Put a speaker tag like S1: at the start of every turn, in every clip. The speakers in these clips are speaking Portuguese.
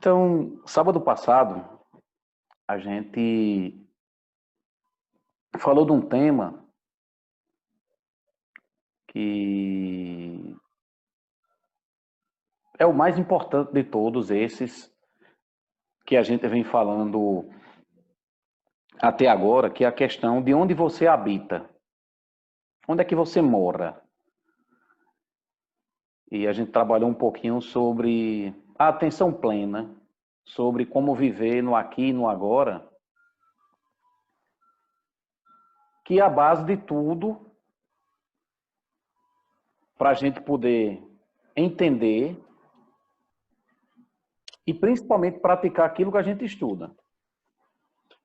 S1: Então, sábado passado, a gente falou de um tema que é o mais importante de todos esses que a gente vem falando até agora, que é a questão de onde você habita. Onde é que você mora? E a gente trabalhou um pouquinho sobre a atenção plena, sobre como viver no aqui e no agora, que é a base de tudo para a gente poder entender e principalmente praticar aquilo que a gente estuda.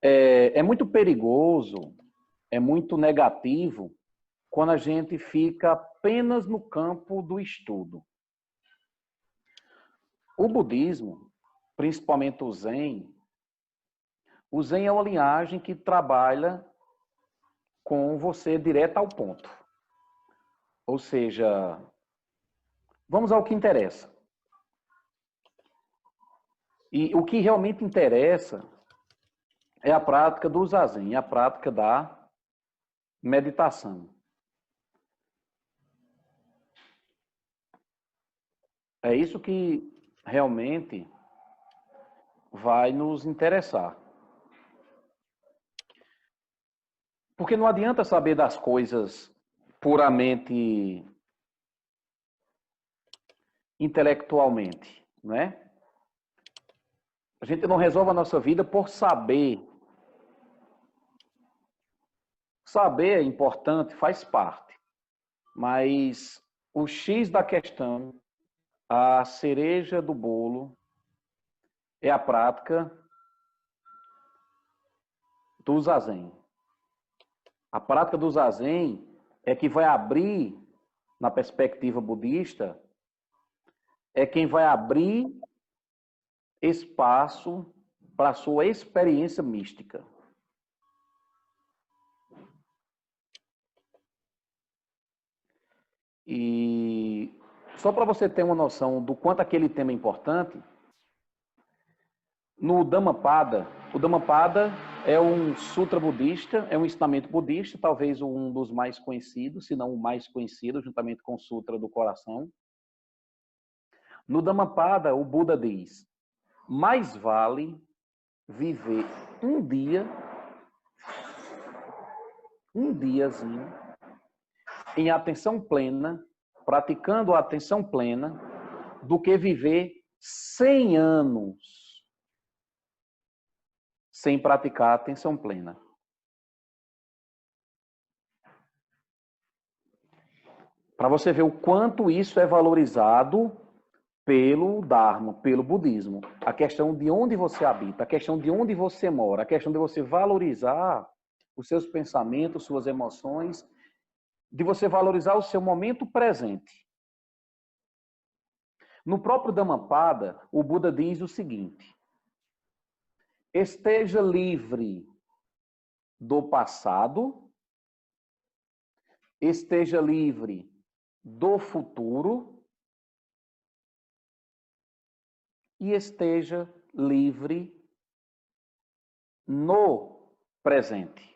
S1: É muito perigoso, é muito negativo quando a gente fica apenas no campo do estudo. O budismo, principalmente o Zen é uma linhagem que trabalha com você direto ao ponto. Ou seja, vamos ao que interessa. E o que realmente interessa é a prática do Zazen, a prática da meditação. É isso que realmente vai nos interessar. Porque não adianta saber das coisas puramente intelectualmente, não é? A gente não resolve a nossa vida por saber. Saber é importante, faz parte. Mas o X da questão, a cereja do bolo, é a prática do Zazen. A prática do Zazen é que vai abrir, na perspectiva budista, é quem vai abrir espaço para a sua experiência mística. E só para você ter uma noção do quanto aquele tema é importante, no Dhammapada, o Dhammapada é um sutra budista, é um ensinamento budista, talvez um dos mais conhecidos, se não o mais conhecido, juntamente com o Sutra do Coração. No Dhammapada, o Buda diz: mais vale viver um diazinho, em atenção plena, praticando a atenção plena, do que viver 100 anos sem praticar a atenção plena. Para você ver o quanto isso é valorizado pelo Dharma, pelo budismo. A questão de onde você habita, a questão de onde você mora, a questão de você valorizar os seus pensamentos, suas emoções, de você valorizar o seu momento presente. No próprio Dhammapada, o Buda diz o seguinte: esteja livre do passado, esteja livre do futuro e esteja livre no presente.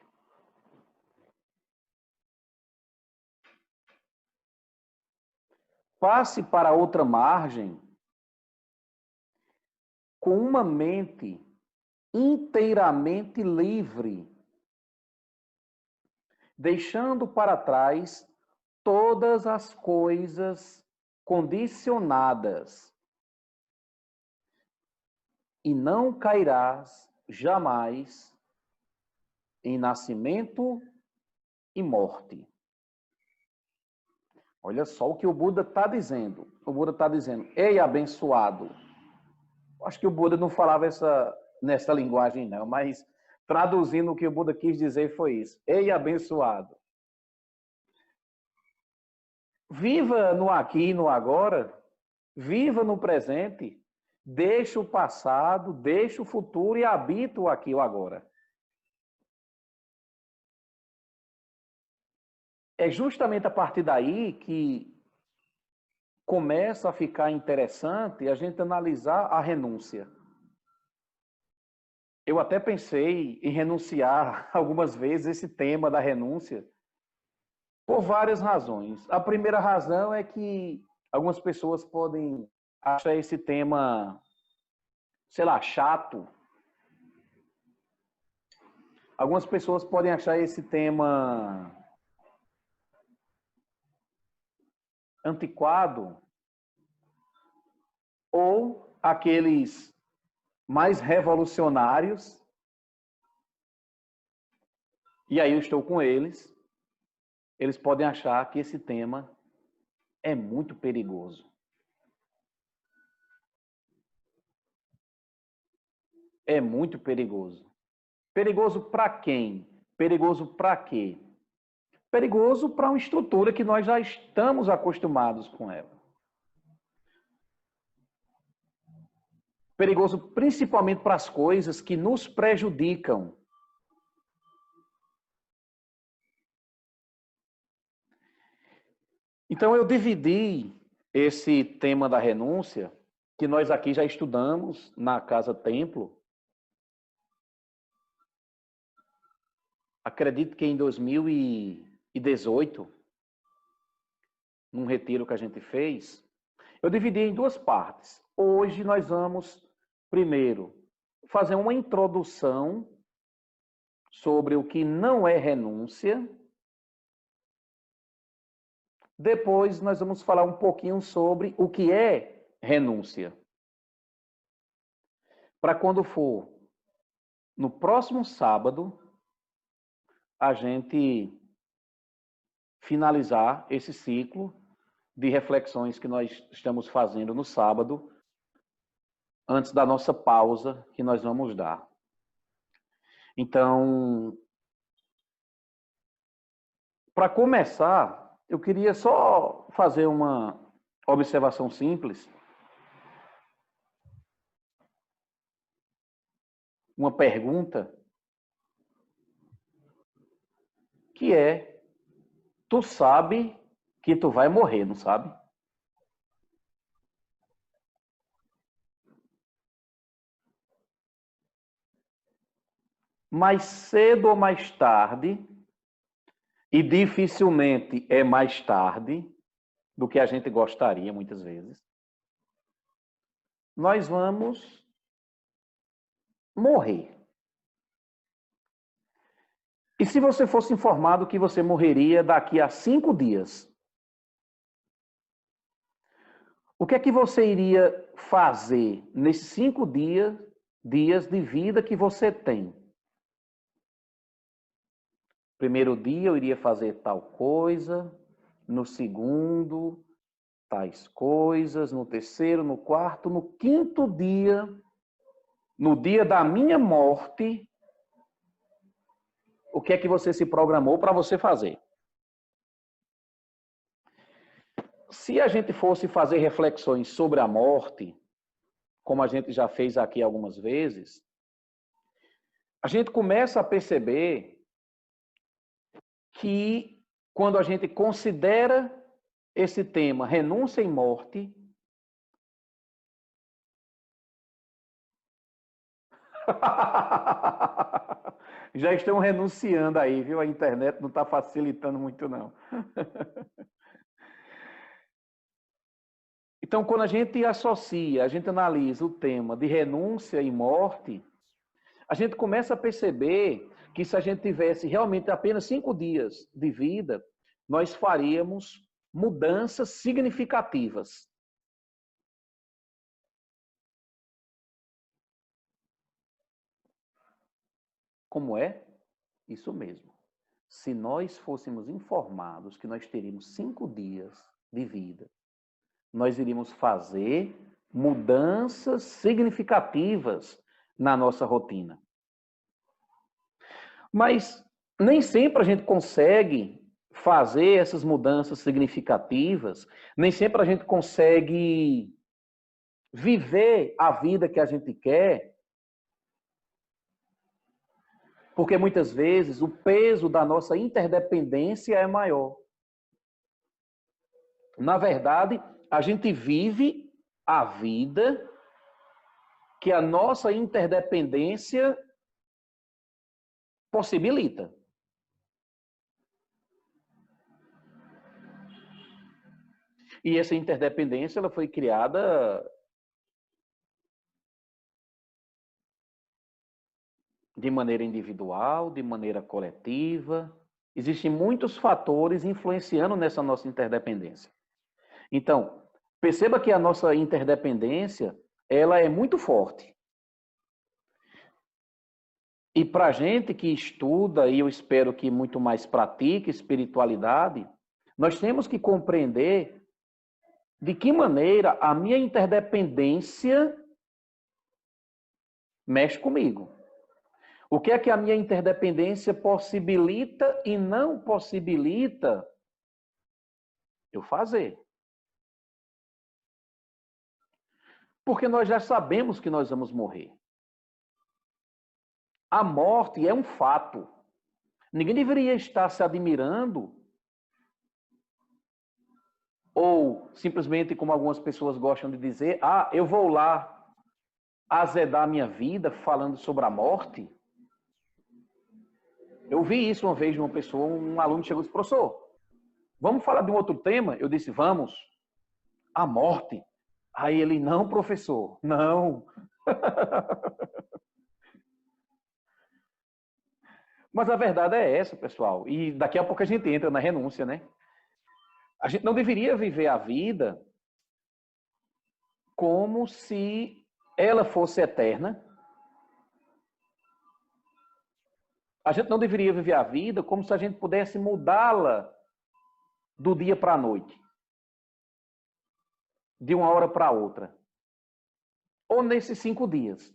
S1: Passe para outra margem com uma mente inteiramente livre, deixando para trás todas as coisas condicionadas, e não cairás jamais em nascimento e morte. Olha só o que o Buda está dizendo. O Buda está dizendo: ei, abençoado. Acho que o Buda não falava nessa linguagem, não, mas traduzindo o que o Buda quis dizer foi isso: ei, abençoado. Viva no aqui e no agora, viva no presente, deixa o passado, deixa o futuro e habita o aqui e o agora. É justamente a partir daí que começa a ficar interessante a gente analisar a renúncia. Eu até pensei em renunciar algumas vezes esse tema da renúncia por várias razões. A primeira razão é que algumas pessoas podem achar esse tema, sei lá, chato. Algumas pessoas podem achar esse tema antiquado, ou aqueles mais revolucionários, e aí eu estou com eles, eles podem achar que esse tema é muito perigoso. É muito perigoso. Perigoso para quem? Perigoso para quê? Perigoso para uma estrutura que nós já estamos acostumados com ela. Perigoso principalmente para as coisas que nos prejudicam. Então eu dividi esse tema da renúncia, que nós aqui já estudamos na Casa Templo. Acredito que em 2018, num retiro que a gente fez, eu dividi em duas partes. Hoje nós vamos, primeiro, fazer uma introdução sobre o que não é renúncia. Depois nós vamos falar um pouquinho sobre o que é renúncia. Para quando for no próximo sábado, a gente finalizar esse ciclo de reflexões que nós estamos fazendo no sábado, antes da nossa pausa que nós vamos dar. Então, para começar, eu queria só fazer uma observação simples, uma pergunta, que é: tu sabe que tu vai morrer, não sabe? Mais cedo ou mais tarde, e dificilmente é mais tarde do que a gente gostaria muitas vezes, nós vamos morrer. E se você fosse informado que você morreria daqui a 5 dias, o que é que você iria fazer nesses 5 dias de vida que você tem? Primeiro dia eu iria fazer tal coisa, no segundo, tais coisas, no terceiro, no quarto, no quinto dia, no dia da minha morte, o que é que você se programou para você fazer? Se a gente fosse fazer reflexões sobre a morte, como a gente já fez aqui algumas vezes, a gente começa a perceber que quando a gente considera esse tema, renúncia e morte, já estão renunciando aí, viu? A internet não está facilitando muito, não. Então, quando a gente associa, a gente analisa o tema de renúncia e morte, a gente começa a perceber que se a gente tivesse realmente apenas 5 dias de vida, nós faríamos mudanças significativas. Como é? Isso mesmo. Se nós fôssemos informados que nós teríamos 5 dias de vida, nós iríamos fazer mudanças significativas na nossa rotina. Mas nem sempre a gente consegue fazer essas mudanças significativas, nem sempre a gente consegue viver a vida que a gente quer, porque muitas vezes o peso da nossa interdependência é maior. Na verdade, a gente vive a vida que a nossa interdependência possibilita. E essa interdependência ela foi criada de maneira individual, de maneira coletiva. Existem muitos fatores influenciando nessa nossa interdependência. Então, perceba que a nossa interdependência, ela é muito forte. E para a gente que estuda, e eu espero que muito mais pratique espiritualidade, nós temos que compreender de que maneira a minha interdependência mexe comigo. O que é que a minha interdependência possibilita e não possibilita eu fazer? Porque nós já sabemos que nós vamos morrer. A morte é um fato. Ninguém deveria estar se admirando ou simplesmente, como algumas pessoas gostam de dizer, eu vou lá azedar a minha vida falando sobre a morte. Eu vi isso uma vez de uma pessoa, um aluno chegou e disse, professor, vamos falar de um outro tema? Eu disse, vamos. A morte. Aí ele, não, professor, não. Mas a verdade é essa, pessoal. E daqui a pouco a gente entra na renúncia, né? A gente não deveria viver a vida como se ela fosse eterna. A gente não deveria viver a vida como se a gente pudesse mudá-la do dia para a noite. De uma hora para outra. Ou nesses 5 dias.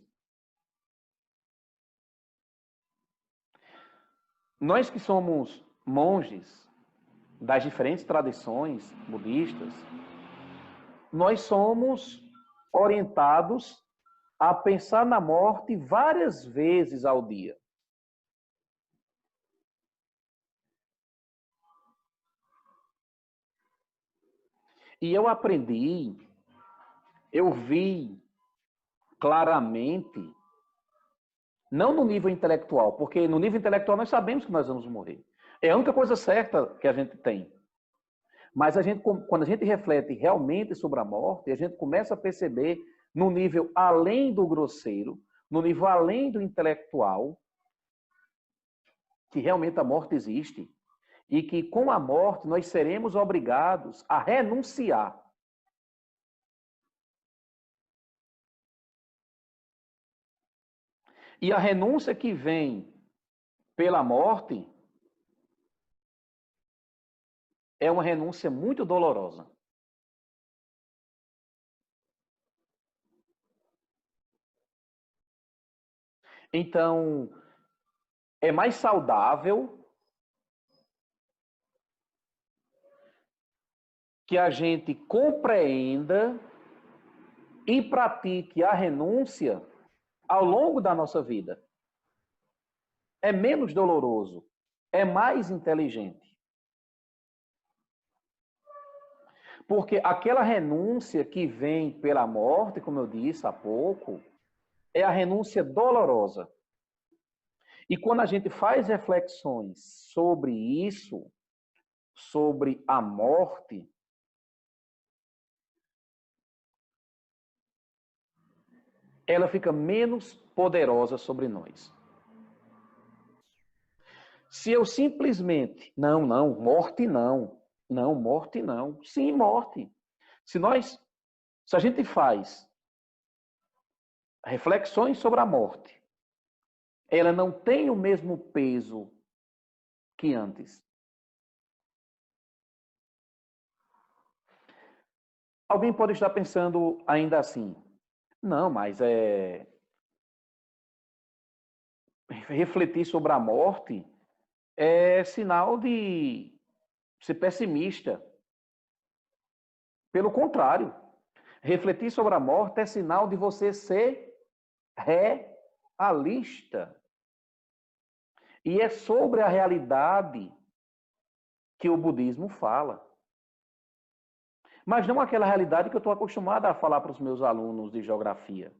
S1: Nós que somos monges das diferentes tradições budistas, nós somos orientados a pensar na morte várias vezes ao dia. E eu aprendi, eu vi claramente, não no nível intelectual, porque no nível intelectual nós sabemos que nós vamos morrer. É a única coisa certa que a gente tem. Mas quando a gente reflete realmente sobre a morte, a gente começa a perceber no nível além do grosseiro, no nível além do intelectual, que realmente a morte existe e que com a morte nós seremos obrigados a renunciar. E a renúncia que vem pela morte é uma renúncia muito dolorosa. Então, é mais saudável que a gente compreenda e pratique a renúncia ao longo da nossa vida. É menos doloroso, é mais inteligente. Porque aquela renúncia que vem pela morte, como eu disse há pouco, é a renúncia dolorosa. E quando a gente faz reflexões sobre isso, sobre a morte, ela fica menos poderosa sobre nós. Se eu simplesmente, não, morte não. Não, morte não. Sim, morte. Se a gente faz reflexões sobre a morte, ela não tem o mesmo peso que antes. Alguém pode estar pensando ainda assim, não, mas refletir sobre a morte é sinal de ser pessimista. Pelo contrário, refletir sobre a morte é sinal de você ser realista. E é sobre a realidade que o budismo fala. Mas não aquela realidade que eu estou acostumado a falar para os meus alunos de geografia.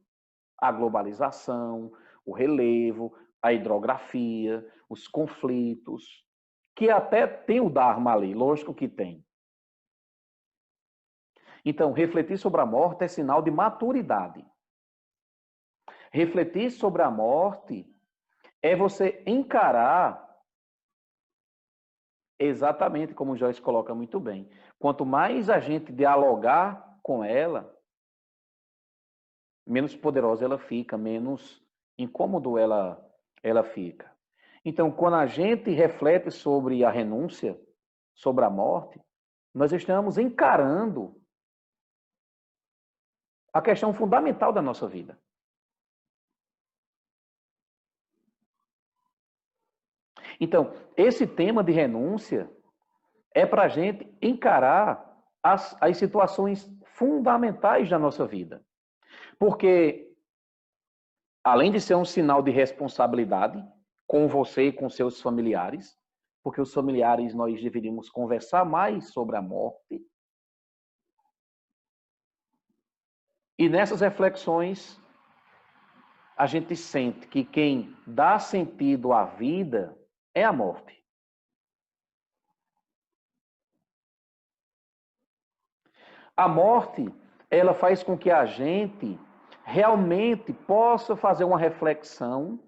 S1: A globalização, o relevo, a hidrografia, os conflitos, que até tem o Dharma ali, lógico que tem. Então, refletir sobre a morte é sinal de maturidade. Refletir sobre a morte é você encarar exatamente como o Joyce coloca muito bem. Quanto mais a gente dialogar com ela, menos poderosa ela fica, menos incômodo ela fica. Então, quando a gente reflete sobre a renúncia, sobre a morte, nós estamos encarando a questão fundamental da nossa vida. Então, esse tema de renúncia é para a gente encarar as situações fundamentais da nossa vida. Porque, além de ser um sinal de responsabilidade com você e com seus familiares, porque os familiares nós deveríamos conversar mais sobre a morte. E nessas reflexões, a gente sente que quem dá sentido à vida é a morte. A morte, ela faz com que a gente realmente possa fazer uma reflexão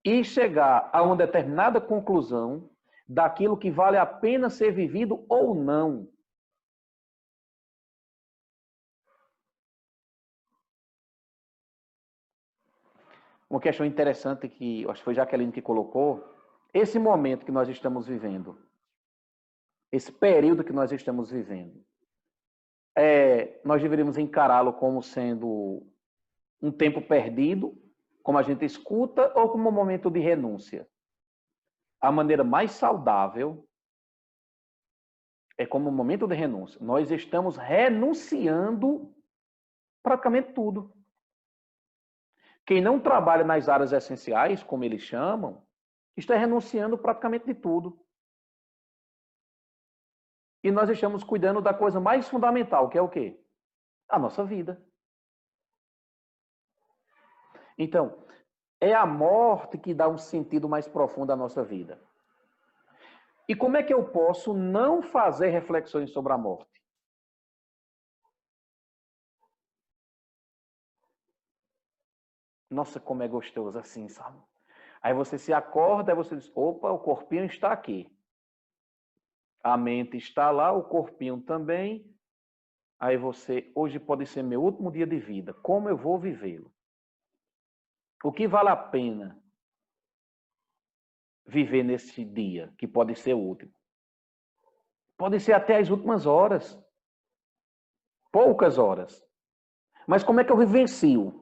S1: e chegar a uma determinada conclusão daquilo que vale a pena ser vivido ou não. Uma questão interessante que acho que foi Jaqueline que colocou, esse momento que nós estamos vivendo, esse período que nós estamos vivendo, nós deveríamos encará-lo como sendo um tempo perdido, como a gente escuta, ou como um momento de renúncia. A maneira mais saudável é como um momento de renúncia. Nós estamos renunciando praticamente tudo. Quem não trabalha nas áreas essenciais, como eles chamam, está renunciando praticamente de tudo. E nós estamos cuidando da coisa mais fundamental, que é o quê? A nossa vida. Então, é a morte que dá um sentido mais profundo à nossa vida. E como é que eu posso não fazer reflexões sobre a morte? Nossa, como é gostoso assim, sabe? Aí você se acorda, aí você diz, opa, o corpinho está aqui. A mente está lá, o corpinho também. Aí você, hoje pode ser meu último dia de vida. Como eu vou vivê-lo? O que vale a pena viver nesse dia, que pode ser o último? Pode ser até as últimas horas. Poucas horas. Mas como é que eu vivencio?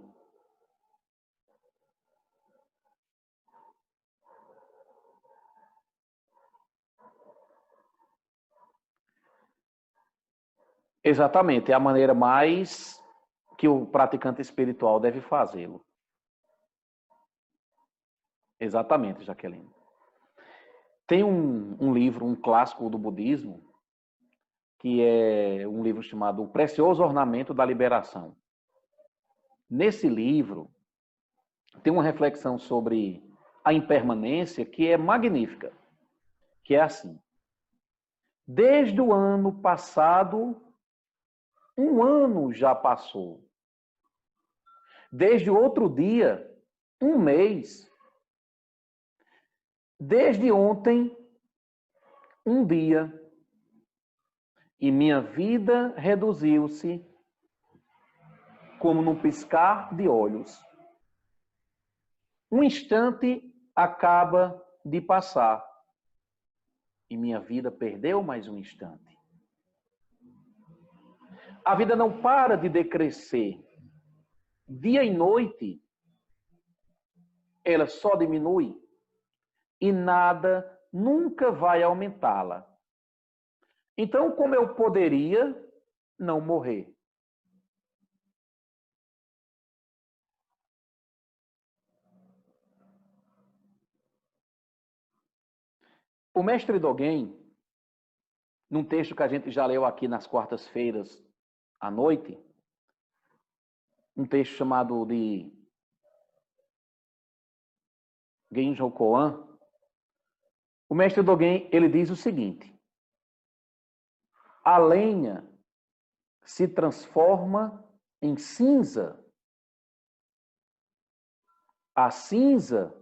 S1: Exatamente, é a maneira mais que o praticante espiritual deve fazê-lo. Exatamente, Jaqueline. Tem um livro, um clássico do budismo, que é um livro chamado O Precioso Ornamento da Liberação. Nesse livro, tem uma reflexão sobre a impermanência que é magnífica, que é assim. Desde o ano passado, um ano já passou. Desde outro dia, um mês. Desde ontem, um dia. E minha vida reduziu-se como num piscar de olhos. Um instante acaba de passar. E minha vida perdeu mais um instante. A vida não para de decrescer. Dia e noite, ela só diminui. E nada nunca vai aumentá-la. Então, como eu poderia não morrer? O mestre Dogen, num texto que a gente já leu aqui nas quartas-feiras à noite, um texto chamado de Genjo Koan, o mestre Dogen, ele diz o seguinte: a lenha se transforma em cinza. A cinza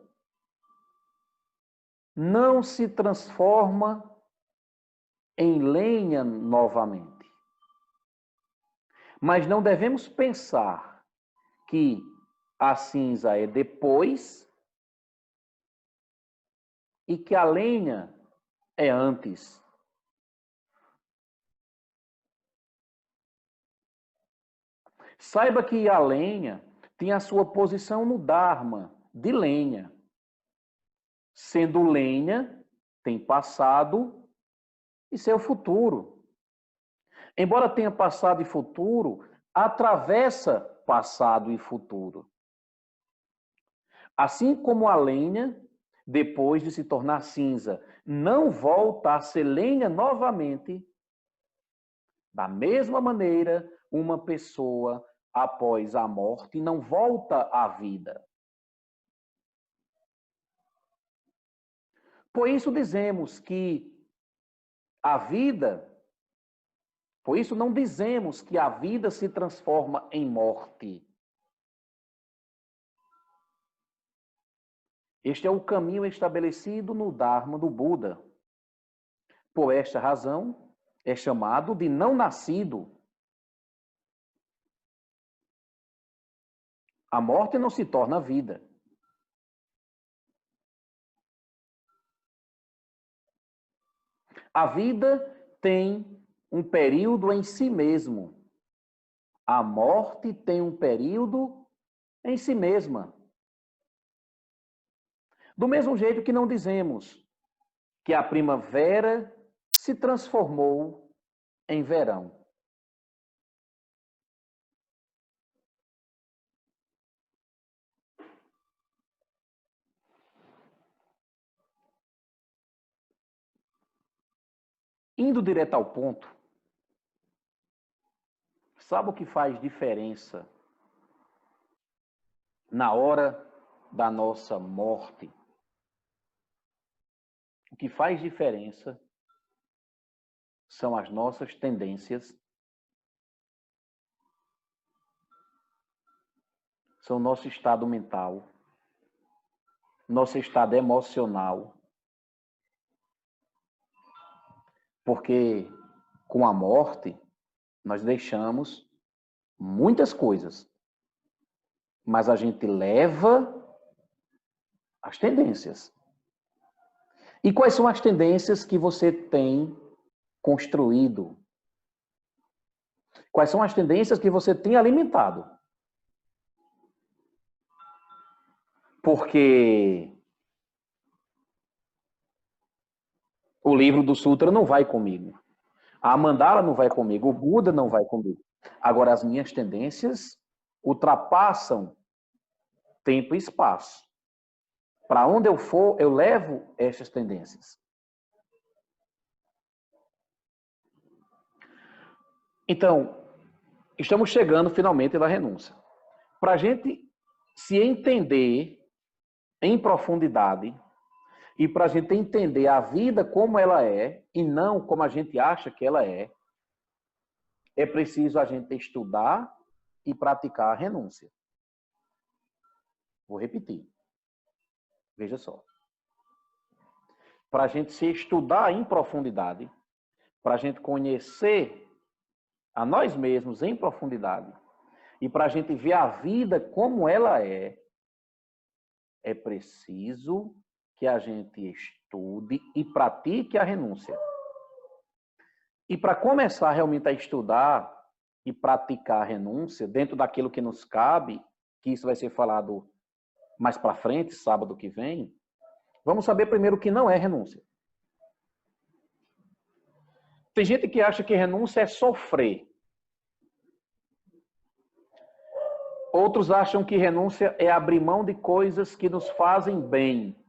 S1: não se transforma em lenha novamente. Mas não devemos pensar que a cinza é depois e que a lenha é antes. Saiba que a lenha tem a sua posição no Dharma de lenha. Sendo lenha, tem passado e seu futuro. Embora tenha passado e futuro, atravessa passado e futuro. Assim como a lenha, depois de se tornar cinza, não volta a ser lenha novamente, da mesma maneira, uma pessoa, após a morte, não volta à vida. Por isso dizemos que a vida, por isso não dizemos que a vida se transforma em morte. Este é o caminho estabelecido no Dharma do Buda. Por esta razão, é chamado de não nascido. A morte não se torna vida. A vida tem um período em si mesmo. A morte tem um período em si mesma. Do mesmo jeito que não dizemos que a primavera se transformou em verão. Indo direto ao ponto, sabe o que faz diferença na hora da nossa morte? O que faz diferença são as nossas tendências, são nosso estado mental, nosso estado emocional. Porque com a morte, nós deixamos muitas coisas, mas a gente leva as tendências. E quais são as tendências que você tem construído? Quais são as tendências que você tem alimentado? Porque o livro do Sutra não vai comigo. A mandala não vai comigo. O Buda não vai comigo. Agora, as minhas tendências ultrapassam tempo e espaço. Para onde eu for, eu levo essas tendências. Então, estamos chegando finalmente na renúncia. Para a gente se entender em profundidade e para a gente entender a vida como ela é e não como a gente acha que ela é preciso a gente estudar e praticar a renúncia. Vou repetir. Veja só. Para a gente se estudar em profundidade, para a gente conhecer a nós mesmos em profundidade e para a gente ver a vida como ela é preciso que a gente estude e pratique a renúncia. E para começar realmente a estudar e praticar a renúncia dentro daquilo que nos cabe, que isso vai ser falado mais para frente, sábado que vem, vamos saber primeiro o que não é renúncia. Tem gente que acha que renúncia é sofrer. Outros acham que renúncia é abrir mão de coisas que nos fazem bem.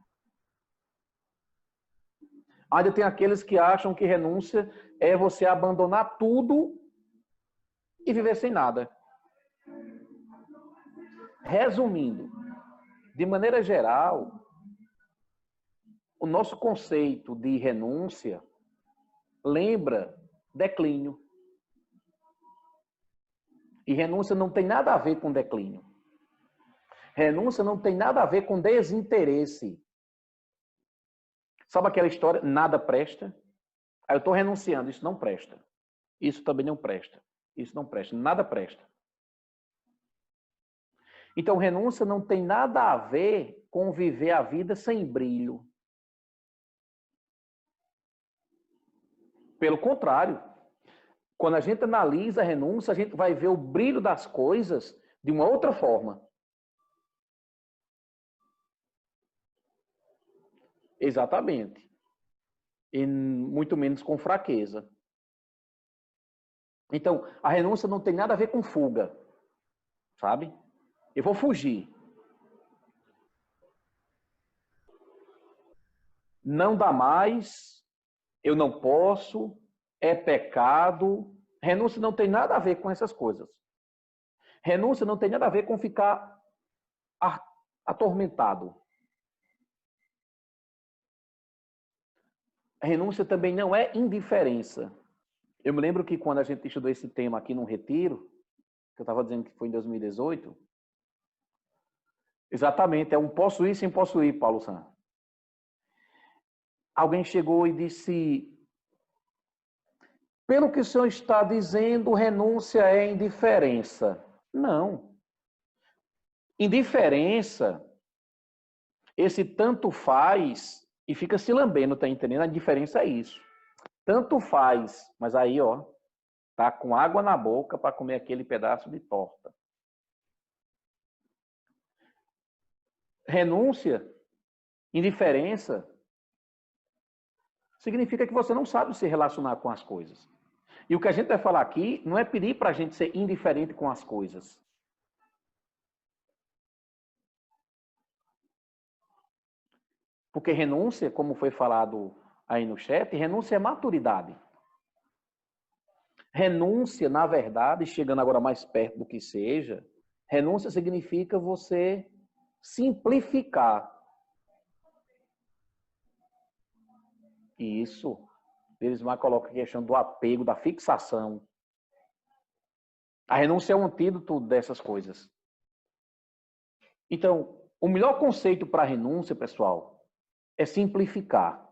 S1: Ainda tem aqueles que acham que renúncia é você abandonar tudo e viver sem nada. Resumindo, de maneira geral, o nosso conceito de renúncia lembra declínio. E renúncia não tem nada a ver com declínio. Renúncia não tem nada a ver com desinteresse. Sabe aquela história, nada presta? Aí eu estou renunciando, isso não presta. Isso também não presta. Isso não presta, nada presta. Então, renúncia não tem nada a ver com viver a vida sem brilho. Pelo contrário, quando a gente analisa a renúncia, a gente vai ver o brilho das coisas de uma outra forma. Exatamente. E muito menos com fraqueza. Então, a renúncia não tem nada a ver com fuga, sabe? Eu vou fugir. Não dá mais, eu não posso, é pecado. Renúncia não tem nada a ver com essas coisas. Renúncia não tem nada a ver com ficar atormentado. Renúncia também não é indiferença. Eu me lembro que quando a gente estudou esse tema aqui num retiro, que eu estava dizendo que foi em 2018, exatamente, é um possuir sem possuir, Paulo Santos. Alguém chegou e disse, pelo que o senhor está dizendo, renúncia é indiferença. Não. Indiferença, esse tanto faz e fica se lambendo, tá entendendo? A indiferença é isso. Tanto faz, mas aí, ó, tá com água na boca para comer aquele pedaço de torta. Renúncia, indiferença, significa que você não sabe se relacionar com as coisas. E o que a gente vai falar aqui não é pedir para a gente ser indiferente com as coisas. Porque renúncia, como foi falado aí no chat, renúncia é maturidade. Renúncia, na verdade, chegando agora mais perto do que seja, renúncia significa você simplificar. E isso, eles mais colocam a questão do apego, da fixação. A renúncia é um antídoto dessas coisas. Então, o melhor conceito para a renúncia, pessoal, é simplificar.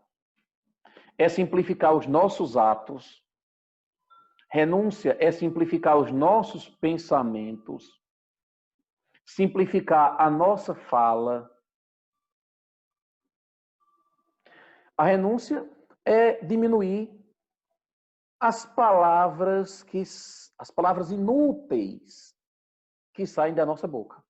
S1: É simplificar os nossos atos. Renúncia é simplificar os nossos pensamentos. Simplificar a nossa fala. A renúncia é diminuir as palavras inúteis que saem da nossa boca.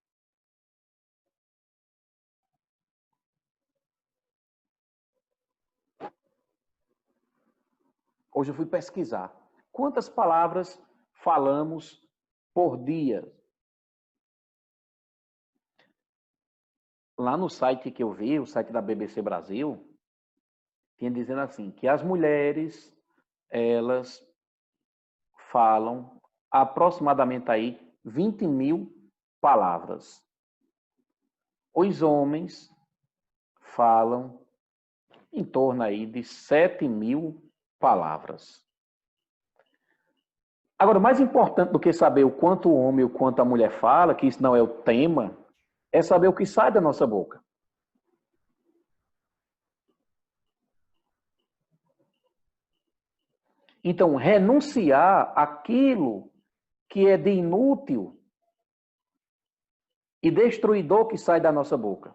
S1: Hoje eu fui pesquisar. Quantas palavras falamos por dia? Lá no site que eu vi, o site da BBC Brasil, tinha dizendo assim, que as mulheres, elas falam aproximadamente aí 20.000 palavras. Os homens falam em torno aí de 7.000 palavras. Agora, mais importante do que saber o quanto o homem e o quanto a mulher fala, que isso não é o tema, é saber o que sai da nossa boca. Então, renunciar àquilo que é de inútil e destruidor que sai da nossa boca.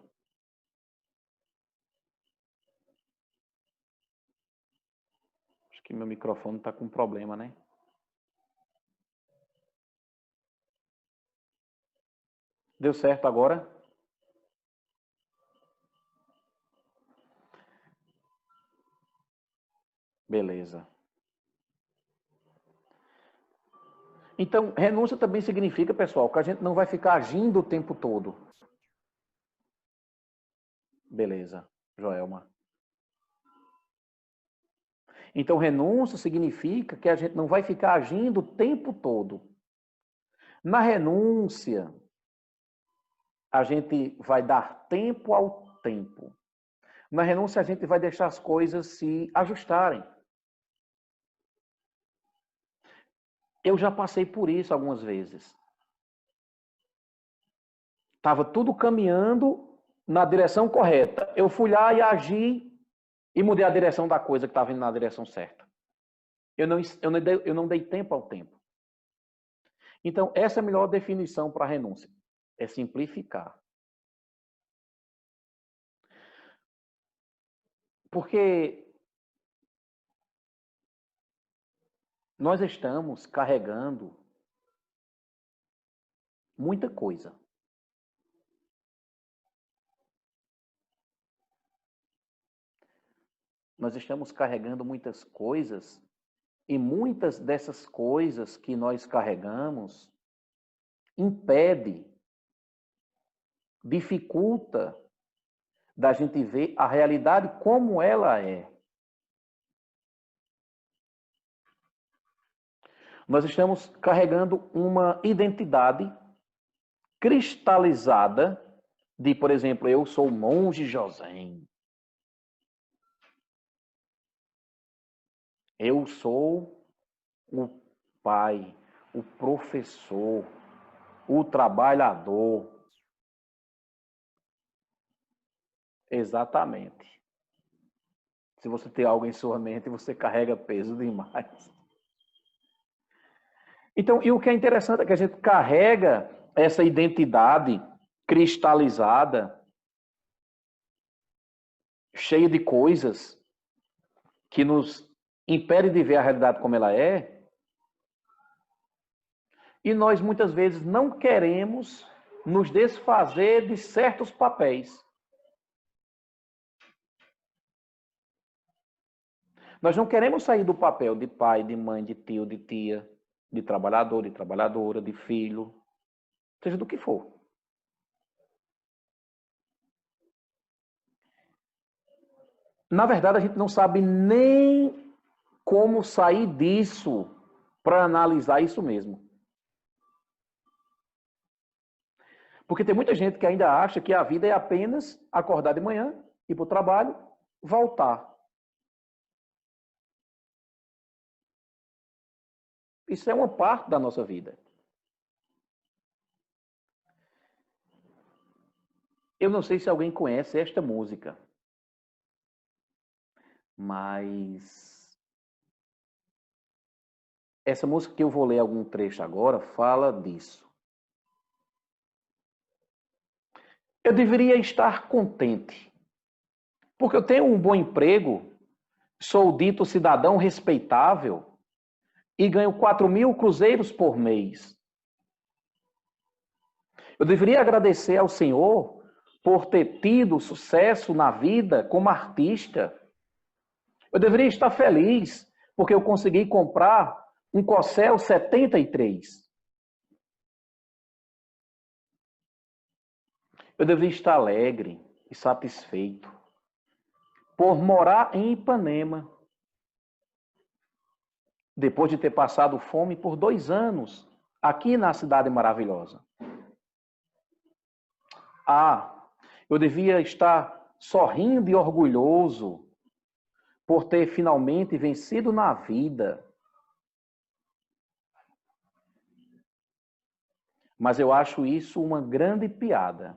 S1: Acho que meu microfone está com problema, né? Deu certo agora? Beleza. Então, renúncia também significa, pessoal, que a gente não vai ficar agindo o tempo todo. Beleza, Joelma. Então, renúncia significa que a gente não vai ficar agindo o tempo todo. Na renúncia, a gente vai dar tempo ao tempo. Na renúncia, a gente vai deixar as coisas se ajustarem. Eu já passei por isso algumas vezes. Estava tudo caminhando na direção correta. Eu fui lá e agi e mudei a direção da coisa que estava indo na direção certa. Eu não dei tempo ao tempo. Então, essa é a melhor definição para a renúncia. É simplificar. Porque nós estamos carregando muita coisa. Nós estamos carregando muitas coisas e muitas dessas coisas que nós carregamos impede, dificulta da gente ver a realidade como ela é. Nós estamos carregando uma identidade cristalizada de, por exemplo, eu sou o monge José. Eu sou o pai, o professor, o trabalhador. Exatamente. Se você tem algo em sua mente, você carrega peso demais. Então, e o que é interessante é que a gente carrega essa identidade cristalizada, cheia de coisas que nos impede de ver a realidade como ela é, e nós muitas vezes não queremos nos desfazer de certos papéis. Nós não queremos sair do papel de pai, de mãe, de tio, de tia, de trabalhador, de trabalhadora, de filho, seja do que for. Na verdade, a gente não sabe nem como sair disso para analisar isso mesmo. Porque tem muita gente que ainda acha que a vida é apenas acordar de manhã, ir para o trabalho, voltar. Isso é uma parte da nossa vida. Eu não sei se alguém conhece esta música, mas essa música que eu vou ler algum trecho agora fala disso. Eu deveria estar contente, porque eu tenho um bom emprego, sou dito cidadão respeitável e ganho 4.000 cruzeiros por mês. Eu deveria agradecer ao Senhor por ter tido sucesso na vida como artista. Eu deveria estar feliz porque eu consegui comprar um Corsel 73. Eu deveria estar alegre e satisfeito por morar em Ipanema, depois de ter passado fome por 2 anos aqui na cidade maravilhosa. Eu devia estar sorrindo e orgulhoso por ter finalmente vencido na vida. Mas eu acho isso uma grande piada.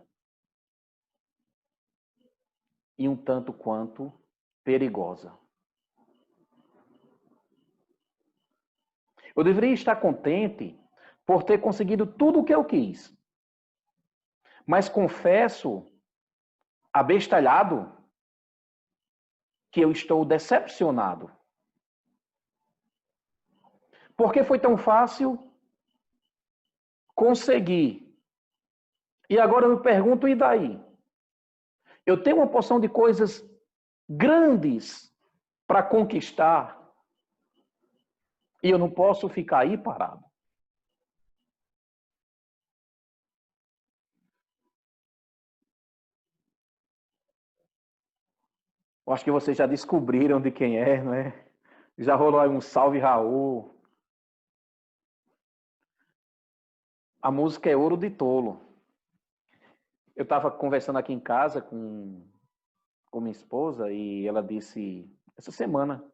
S1: E um tanto quanto perigosa. Eu deveria estar contente por ter conseguido tudo o que eu quis. Mas confesso, abestalhado, que eu estou decepcionado. Porque foi tão fácil conseguir. E agora eu me pergunto, e daí? Eu tenho uma porção de coisas grandes para conquistar e eu não posso ficar aí parado. Eu acho que vocês já descobriram de quem é, não é? Já rolou aí um salve Raul. A música é Ouro de Tolo. Eu estava conversando aqui em casa com com minha esposa e ela disse essa semana,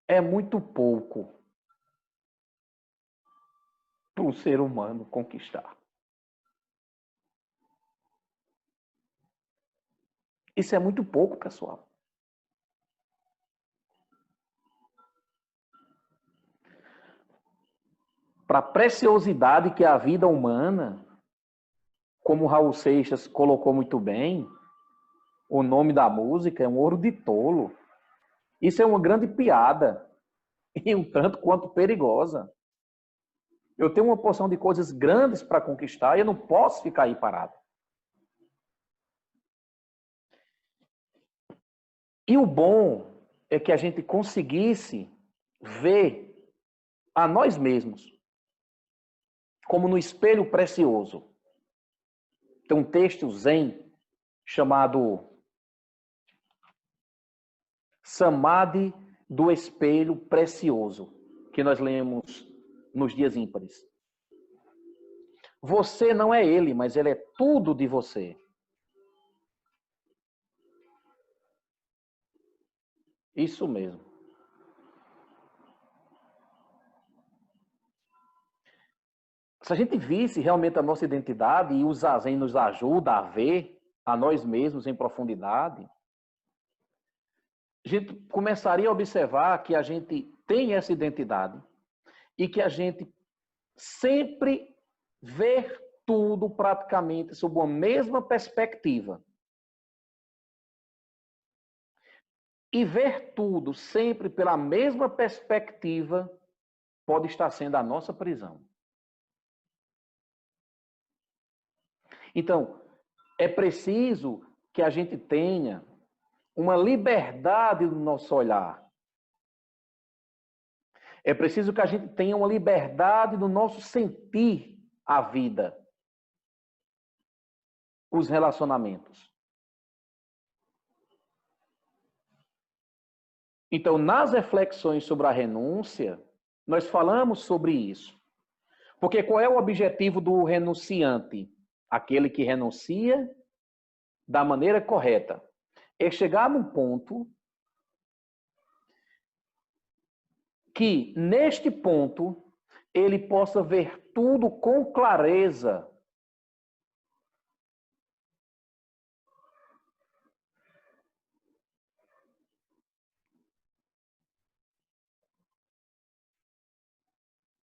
S1: é muito pouco para um ser humano conquistar. Isso é muito pouco, pessoal. Para a preciosidade que é a vida humana, como o Raul Seixas colocou muito bem, o nome da música é um ouro de tolo. Isso é uma grande piada e um tanto quanto perigosa. Eu tenho uma porção de coisas grandes para conquistar e eu não posso ficar aí parado. E o bom é que a gente conseguisse ver a nós mesmos como no espelho precioso. Tem um texto zen chamado Samadhi do Espelho Precioso, que nós lemos nos dias ímpares. Você não é ele, mas ele é tudo de você. Isso mesmo. Se a gente visse realmente a nossa identidade e o Zazen nos ajuda a ver a nós mesmos em profundidade, a gente começaria a observar que a gente tem essa identidade e que a gente sempre vê tudo praticamente sob uma mesma perspectiva. E ver tudo sempre pela mesma perspectiva pode estar sendo a nossa prisão. Então, é preciso que a gente tenha uma liberdade no nosso olhar. É preciso que a gente tenha uma liberdade no nosso sentir a vida, os relacionamentos. Então, nas reflexões sobre a renúncia, nós falamos sobre isso. Porque qual é o objetivo do renunciante? Aquele que renuncia da maneira correta. É chegar num ponto que, neste ponto, ele possa ver tudo com clareza.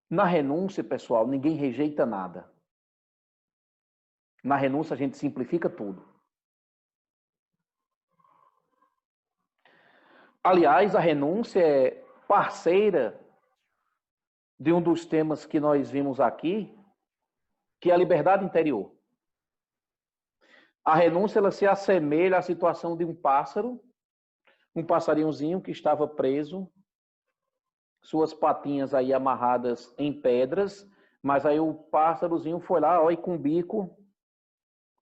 S1: Na renúncia, pessoal, ninguém rejeita nada. Na renúncia, a gente simplifica tudo. Aliás, a renúncia é parceira de um dos temas que nós vimos aqui, que é a liberdade interior. A renúncia ela se assemelha à situação de um pássaro, um passarinhozinho que estava preso, suas patinhas aí amarradas em pedras, mas aí o pássarozinho foi lá, ó, e com o bico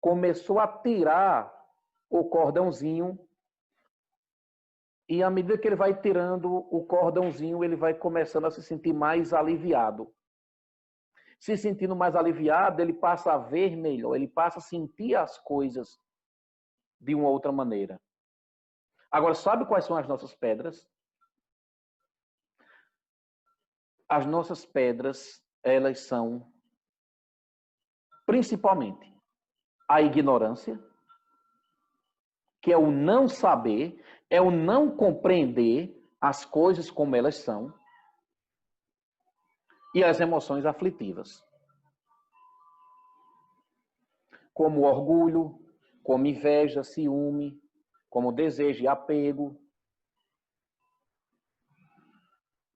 S1: começou a tirar o cordãozinho. E à medida que ele vai tirando o cordãozinho, ele vai começando a se sentir mais aliviado. Se sentindo mais aliviado, ele passa a ver melhor, ele passa a sentir as coisas de uma outra maneira. Agora, sabe quais são as nossas pedras? As nossas pedras, elas são, principalmente, a ignorância, que é o não saber, é o não compreender as coisas como elas são, e as emoções aflitivas, como orgulho, como inveja, ciúme, como desejo e apego,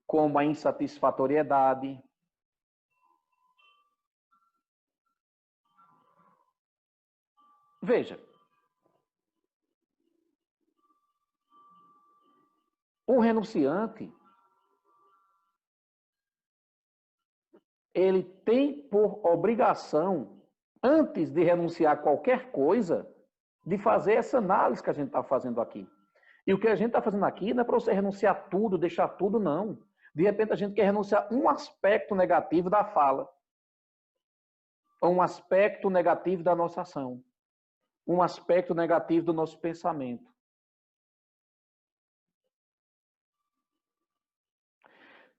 S1: como a insatisfatoriedade. Veja, o renunciante, ele tem por obrigação, antes de renunciar a qualquer coisa, de fazer essa análise que a gente está fazendo aqui. E o que a gente está fazendo aqui não é para você renunciar a tudo, deixar tudo, não. De repente a gente quer renunciar a um aspecto negativo da fala, ou um aspecto negativo da nossa ação, um aspecto negativo do nosso pensamento.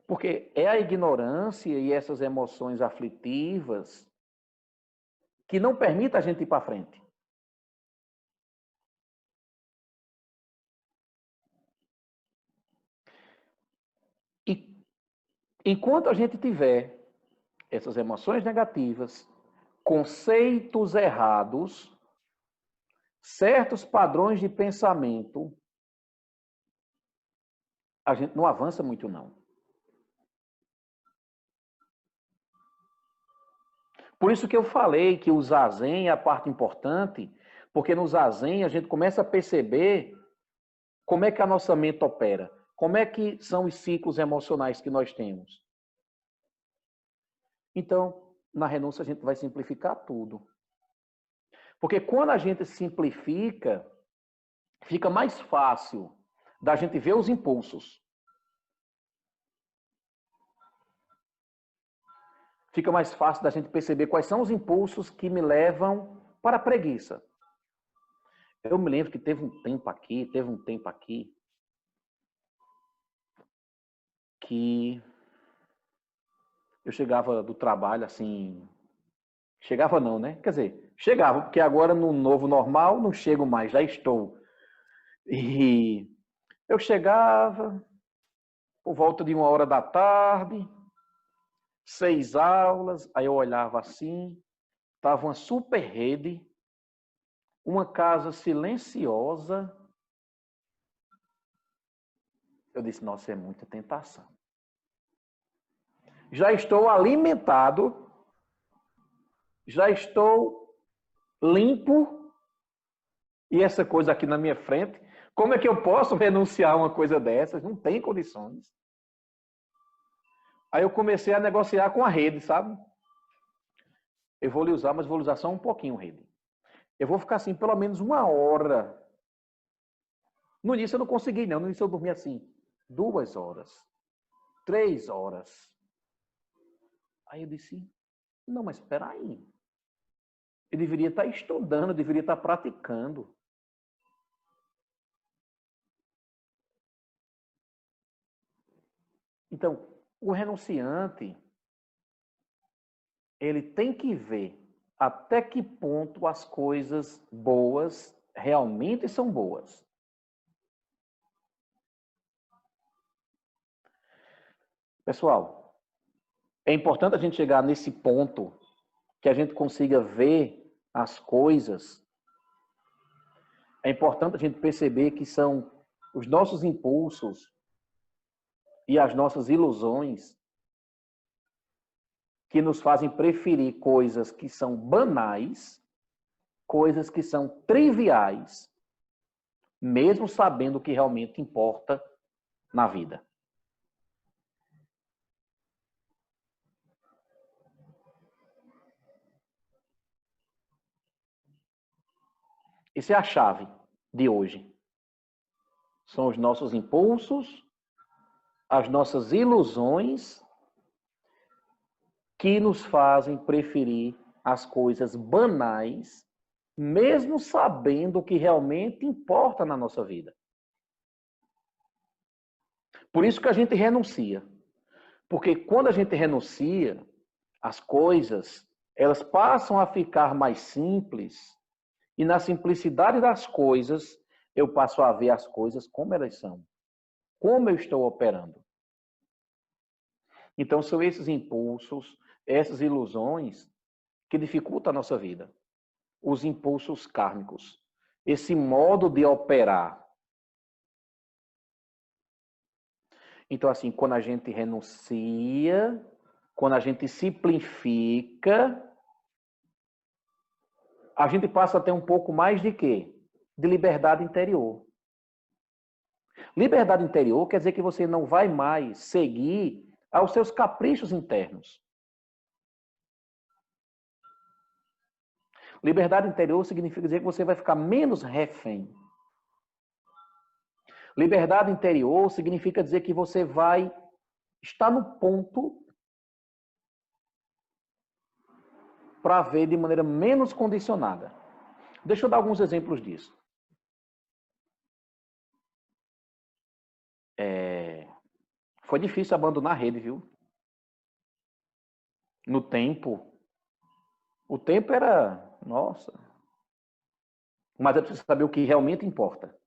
S1: Porque é a ignorância e essas emoções aflitivas que não permitem a gente ir para frente. E enquanto a gente tiver essas emoções negativas, conceitos errados, certos padrões de pensamento, a gente não avança muito, não. Por isso que eu falei que o zazen é a parte importante, porque no zazen a gente começa a perceber como é que a nossa mente opera, como é que são os ciclos emocionais que nós temos. Então, na renúncia a gente vai simplificar tudo. Porque quando a gente simplifica, fica mais fácil da gente ver os impulsos. Fica mais fácil da gente perceber quais são os impulsos que me levam para a preguiça. Eu me lembro que teve um tempo aqui, que eu chegava do trabalho assim, chegava não, né? Quer dizer, chegava, porque agora no novo normal não chego mais, já estou. E eu chegava por volta de 1h da tarde, 6 aulas, aí eu olhava assim, estava uma super rede, uma casa silenciosa. Eu disse, nossa, é muita tentação. Já estou alimentado, já estou limpo, e essa coisa aqui na minha frente, como é que eu posso renunciar a uma coisa dessas? Não tem condições. Aí eu comecei a negociar com a rede, sabe? Eu vou lhe usar, mas vou lhe usar só um pouquinho, rede. Eu vou ficar assim pelo menos 1 hora. No início eu não consegui, não. No início eu dormi assim 2 horas, 3 horas. Aí eu disse, não, mas espera aí. Eu deveria estar estudando, eu deveria estar praticando. Então, o renunciante, ele tem que ver até que ponto as coisas boas realmente são boas. Pessoal, é importante a gente chegar nesse ponto que a gente consiga ver as coisas. É importante a gente perceber que são os nossos impulsos e as nossas ilusões que nos fazem preferir coisas que são banais, coisas que são triviais, mesmo sabendo o que realmente importa na vida. Essa é a chave de hoje. São os nossos impulsos, as nossas ilusões que nos fazem preferir as coisas banais, mesmo sabendo o que realmente importa na nossa vida. Por isso que a gente renuncia. Porque quando a gente renuncia, as coisas, elas passam a ficar mais simples, e na simplicidade das coisas, eu passo a ver as coisas como elas são, como eu estou operando. Então, são esses impulsos, essas ilusões que dificultam a nossa vida. Os impulsos kármicos. Esse modo de operar. Então, assim, quando a gente renuncia, quando a gente simplifica, a gente passa a ter um pouco mais de quê? De liberdade interior. Liberdade interior quer dizer que você não vai mais seguir aos seus caprichos internos. Liberdade interior significa dizer que você vai ficar menos refém. Liberdade interior significa dizer que você vai estar no ponto para ver de maneira menos condicionada. Deixa eu dar alguns exemplos disso. Foi difícil abandonar a rede, viu? No tempo. O tempo era, nossa. Mas é preciso saber o que realmente importa.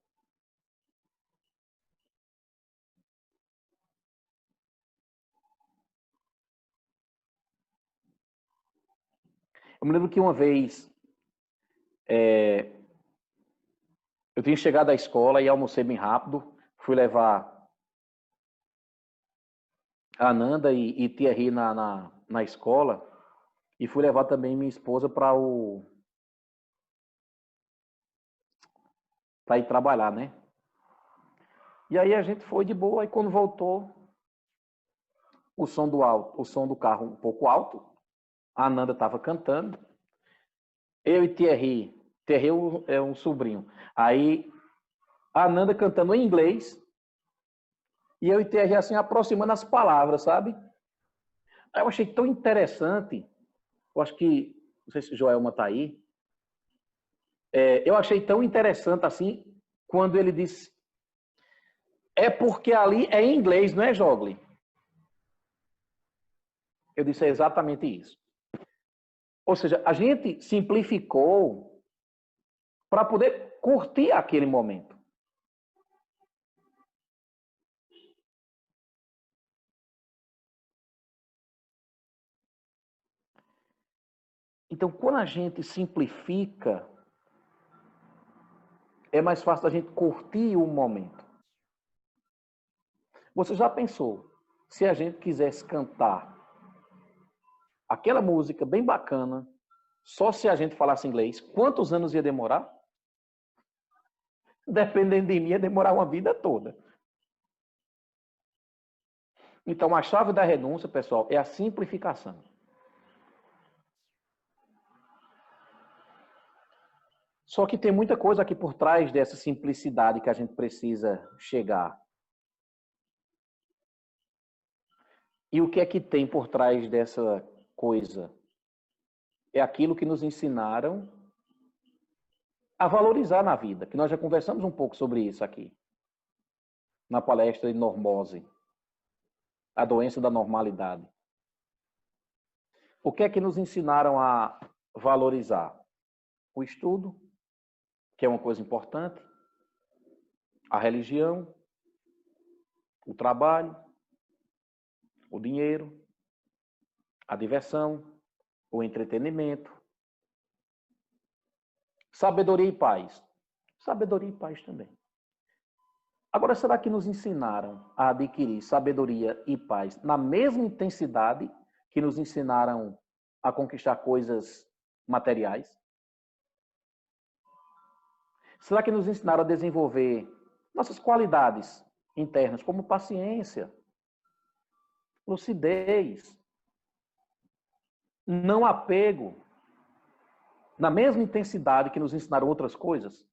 S1: Eu me lembro que uma vez eu tinha chegado à escola e almocei bem rápido. Fui levar a Nanda e Thierry na escola. E fui levar também minha esposa para ir trabalhar, né? E aí a gente foi de boa. E quando voltou, o som do carro um pouco alto. A Nanda estava cantando. Eu e Thierry é um sobrinho. Aí a Nanda cantando em inglês e eu e Thierry assim aproximando as palavras, sabe? Aí eu achei tão interessante. Eu acho que, não sei se o Joelma está aí. Eu achei tão interessante assim quando ele disse: é porque ali é em inglês, não é, Jogli? Eu disse: é exatamente isso. Ou seja, a gente simplificou para poder curtir aquele momento. Então, quando a gente simplifica, é mais fácil a gente curtir o momento. Você já pensou, se a gente quisesse cantar aquela música bem bacana, só se a gente falasse inglês, quantos anos ia demorar? Dependendo de mim, ia demorar uma vida toda. Então, a chave da renúncia, pessoal, é a simplificação. Só que tem muita coisa aqui por trás dessa simplicidade que a gente precisa chegar. E o que é que tem por trás dessa coisa? É aquilo que nos ensinaram a valorizar na vida, que nós já conversamos um pouco sobre isso aqui, na palestra de normose, a doença da normalidade. O que é que nos ensinaram a valorizar? O estudo, que é uma coisa importante, a religião, o trabalho, o dinheiro, a diversão, o entretenimento, sabedoria e paz. Sabedoria e paz também. Agora, será que nos ensinaram a adquirir sabedoria e paz na mesma intensidade que nos ensinaram a conquistar coisas materiais? Será que nos ensinaram a desenvolver nossas qualidades internas, como paciência, lucidez, não apego, na mesma intensidade que nos ensinaram outras coisas?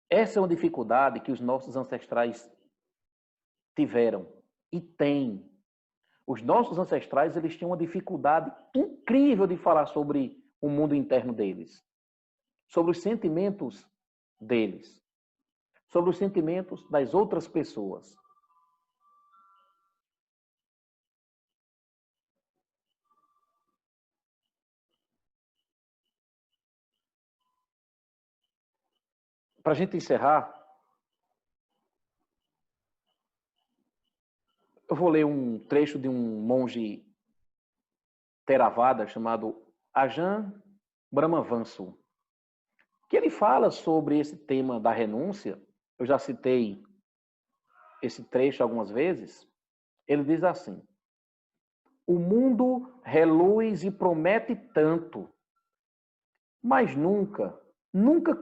S1: Essa é uma dificuldade que os nossos ancestrais tiveram e têm. Os nossos ancestrais, eles tinham uma dificuldade incrível de falar sobre o mundo interno deles, sobre os sentimentos deles, sobre os sentimentos das outras pessoas. Para a gente encerrar, eu vou ler um trecho de um monge Theravada chamado Ajahn Brahmavansu, que ele fala sobre esse tema da renúncia. Eu já citei esse trecho algumas vezes. Ele diz assim: o mundo reluz e promete tanto, mas nunca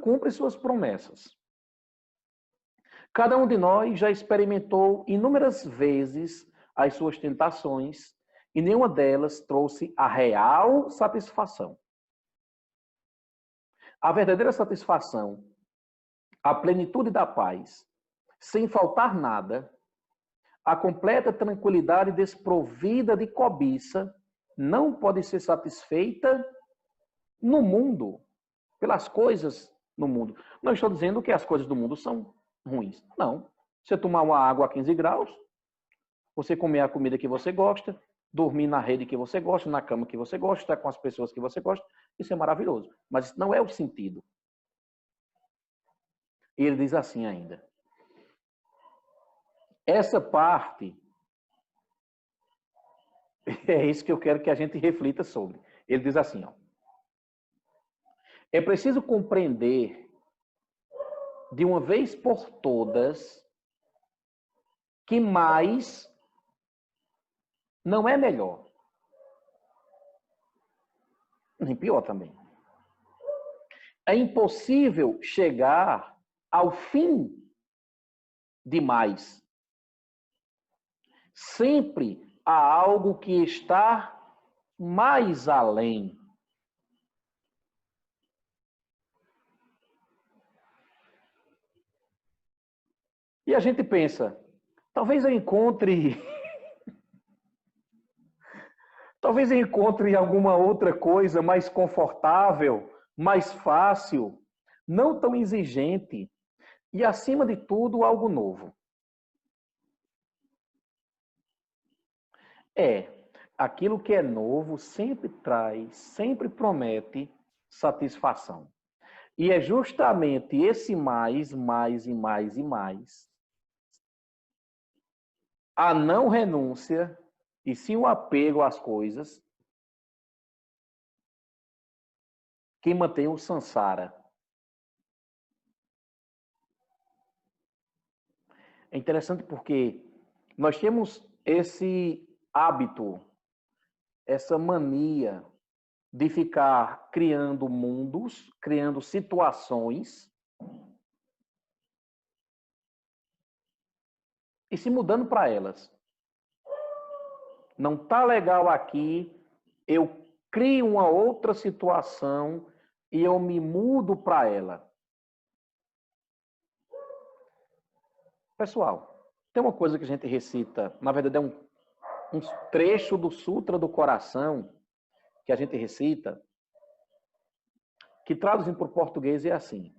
S1: cumpre suas promessas. Cada um de nós já experimentou inúmeras vezes as suas tentações e nenhuma delas trouxe a real satisfação. A verdadeira satisfação, a plenitude da paz, sem faltar nada, a completa tranquilidade desprovida de cobiça, não pode ser satisfeita no mundo, pelas coisas no mundo. Não estou dizendo que as coisas do mundo são ruins. Não. Você tomar uma água a 15 graus, você comer a comida que você gosta, dormir na rede que você gosta, na cama que você gosta, estar com as pessoas que você gosta, isso é maravilhoso. Mas isso não é o sentido. E ele diz assim ainda. Essa parte, é isso que eu quero que a gente reflita sobre. Ele diz assim, ó. É preciso compreender de uma vez por todas que mais não é melhor. Nem pior também. É impossível chegar ao fim de mais. Sempre há algo que está mais além. E a gente pensa, talvez eu encontre alguma outra coisa mais confortável, mais fácil, não tão exigente e, acima de tudo, algo novo. Aquilo que é novo sempre traz, sempre promete satisfação. E é justamente esse mais, mais e mais e mais, a não renúncia e sim o apego às coisas, que mantém o samsara. É interessante porque nós temos esse hábito, essa mania de ficar criando mundos, criando situações e se mudando para elas. Não tá legal aqui, eu crio uma outra situação e eu me mudo para ela. Pessoal, tem uma coisa que a gente recita, na verdade é um trecho do Sutra do Coração que a gente recita, que traduzindo para o português é assim: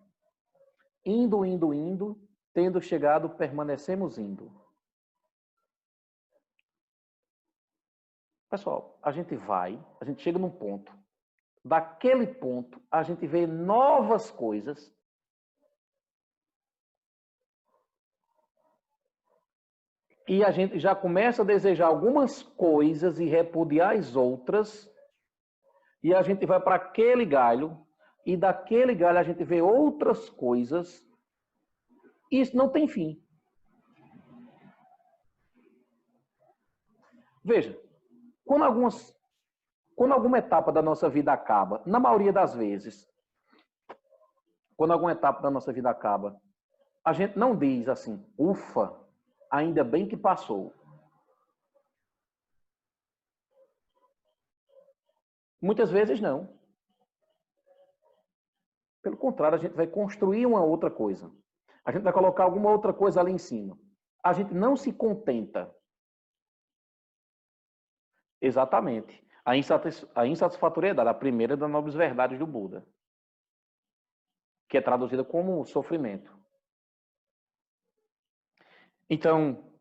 S1: indo, indo, indo, tendo chegado, permanecemos indo. Pessoal, a gente chega num ponto. Daquele ponto, a gente vê novas coisas. E a gente já começa a desejar algumas coisas e repudiar as outras. E a gente vai para aquele galho. E daquele galho a gente vê outras coisas. Isso não tem fim. Veja, quando alguma etapa da nossa vida acaba, na maioria das vezes, quando alguma etapa da nossa vida acaba, a gente não diz assim, ufa, ainda bem que passou. Muitas vezes não. Pelo contrário, a gente vai construir uma outra coisa. A gente vai colocar alguma outra coisa ali em cima. A gente não se contenta. Exatamente. A insatisfatoriedade, a primeira das nobres verdades do Buda, que é traduzida como sofrimento. Então,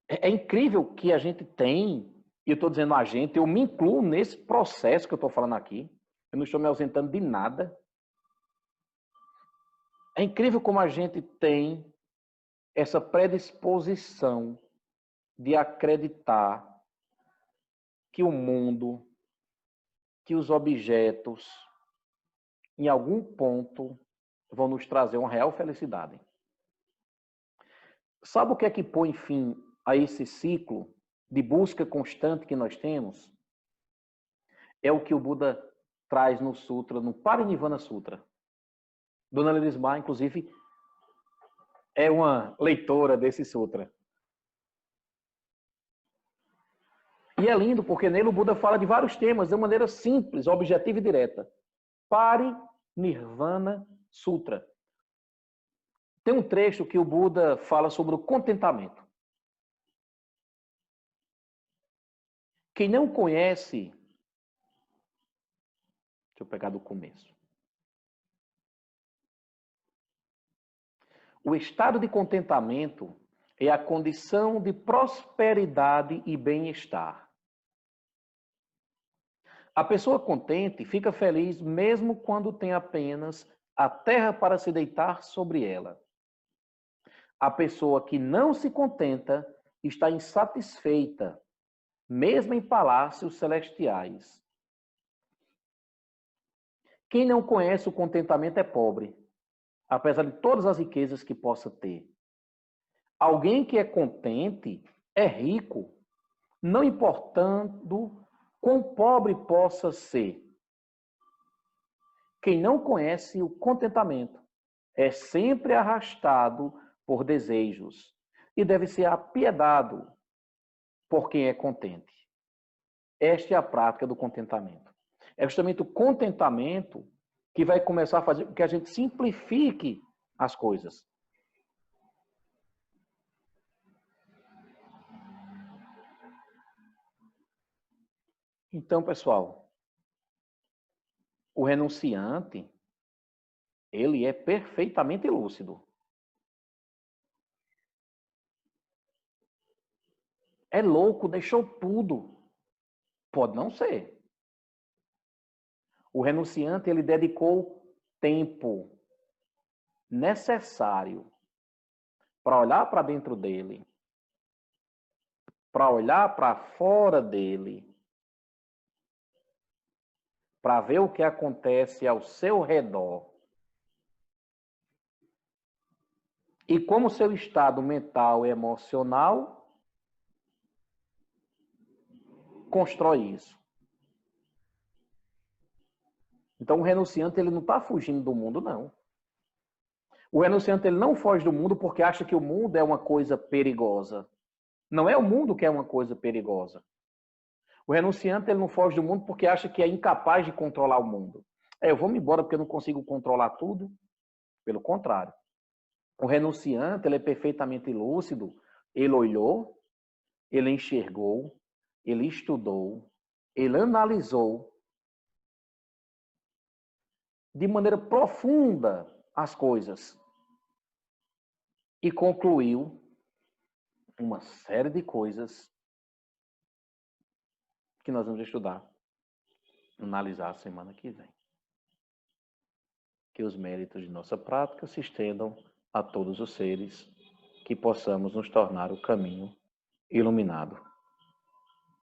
S1: é incrível que a gente tem, e eu estou dizendo a gente, eu me incluo nesse processo que eu estou falando aqui, eu não estou me ausentando de nada. É incrível como a gente tem essa predisposição de acreditar que o mundo, que os objetos, em algum ponto, vão nos trazer uma real felicidade. Sabe o que é que põe fim a esse ciclo de busca constante que nós temos? É o que o Buda traz no Sutra, no Parinirvana Sutra. Dona Lerismar, inclusive, é uma leitora desse Sutra. E é lindo porque nele o Buda fala de vários temas de maneira simples, objetiva e direta. Parinirvana Sutra. Tem um trecho que o Buda fala sobre o contentamento. Quem não conhece, deixa eu pegar do começo. O estado de contentamento é a condição de prosperidade e bem-estar. A pessoa contente fica feliz mesmo quando tem apenas a terra para se deitar sobre ela. A pessoa que não se contenta está insatisfeita, mesmo em palácios celestiais. Quem não conhece o contentamento é pobre, apesar de todas as riquezas que possa ter. Alguém que é contente é rico, não importando quão pobre possa ser. Quem não conhece o contentamento é sempre arrastado por desejos e deve ser apiedado por quem é contente. Esta é a prática do contentamento. É justamente o contentamento que vai começar a fazer com que a gente simplifique as coisas. Então, pessoal, o renunciante, ele é perfeitamente lúcido. É louco, deixou tudo. Pode não ser. O renunciante, ele dedicou tempo necessário para olhar para dentro dele, para olhar para fora dele, para ver o que acontece ao seu redor. E como seu estado mental e emocional constrói isso. Então, o renunciante, ele não está fugindo do mundo, não. O renunciante, ele não foge do mundo porque acha que o mundo é uma coisa perigosa. Não é o mundo que é uma coisa perigosa. O renunciante, ele não foge do mundo porque acha que é incapaz de controlar o mundo. Eu vou me embora porque eu não consigo controlar tudo. Pelo contrário. O renunciante, ele é perfeitamente lúcido. Ele olhou, ele enxergou, ele estudou, ele analisou de maneira profunda as coisas e concluiu uma série de coisas que nós vamos estudar, analisar a semana que vem. Que os méritos de nossa prática se estendam a todos os seres, que possamos nos tornar o caminho iluminado.